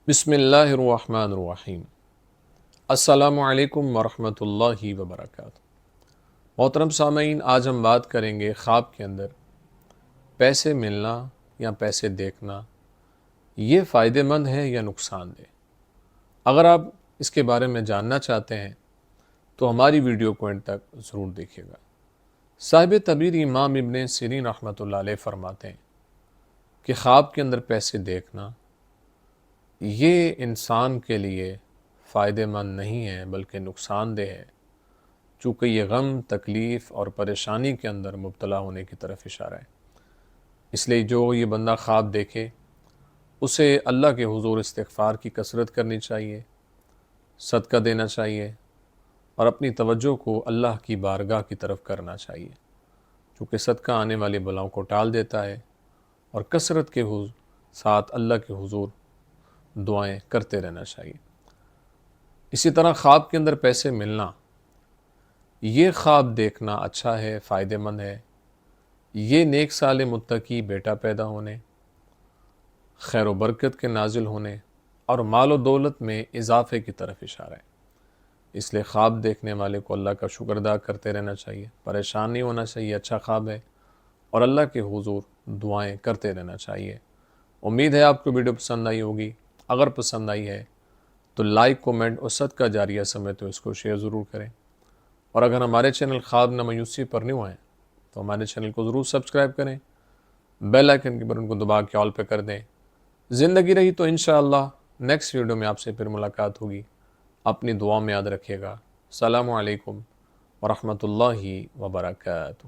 بسم اللہ الرحمن الرحیم۔ السلام علیکم ورحمۃ اللہ وبرکاتہ۔ محترم سامعین، آج ہم بات کریں گے خواب کے اندر پیسے ملنا یا پیسے دیکھنا، یہ فائدہ مند ہے یا نقصان دہ۔ اگر آپ اس کے بارے میں جاننا چاہتے ہیں تو ہماری ویڈیو کو اینڈ تک ضرور دیکھیے گا۔ صاحب تعبیر امام ابن سیرین رحمۃ اللہ علیہ فرماتے ہیں کہ خواب کے اندر پیسے دیکھنا یہ انسان کے لیے فائدہ مند نہیں ہے بلکہ نقصان دہ ہے، چونکہ یہ غم، تکلیف اور پریشانی کے اندر مبتلا ہونے کی طرف اشارہ ہے۔ اس لیے جو یہ بندہ خواب دیکھے اسے اللہ کے حضور استغفار کی کثرت کرنی چاہیے، صدقہ دینا چاہیے اور اپنی توجہ کو اللہ کی بارگاہ کی طرف کرنا چاہیے، چونکہ صدقہ آنے والی بلاؤں کو ٹال دیتا ہے، اور کثرت کے ساتھ اللہ کے حضور دعائیں کرتے رہنا چاہیے۔ اسی طرح خواب کے اندر پیسے ملنا، یہ خواب دیکھنا اچھا ہے، فائدہ مند ہے۔ یہ نیک صالح متقی بیٹا پیدا ہونے، خیر و برکت کے نازل ہونے اور مال و دولت میں اضافے کی طرف اشارہ ہے۔ اس لیے خواب دیکھنے والے کو اللہ کا شکر ادا کرتے رہنا چاہیے، پریشان نہیں ہونا چاہیے، اچھا خواب ہے، اور اللہ کے حضور دعائیں کرتے رہنا چاہیے۔ امید ہے آپ کو ویڈیو پسند آئی ہوگی۔ اگر پسند آئی ہے تو لائک، کومنٹ اور صدقہ جاریہ سمیت اس کو شیئر ضرور کریں، اور اگر ہمارے چینل خواب نہ مایوسی پر نیو ہیں تو ہمارے چینل کو ضرور سبسکرائب کریں، بیل آئیکن کے بٹن کو دبا کے آل پہ کر دیں۔ زندگی رہی تو انشاءاللہ نیکسٹ ویڈیو میں آپ سے پھر ملاقات ہوگی۔ اپنی دعا میں یاد رکھیے گا۔ السلام علیکم ورحمۃ اللہ وبرکاتہ۔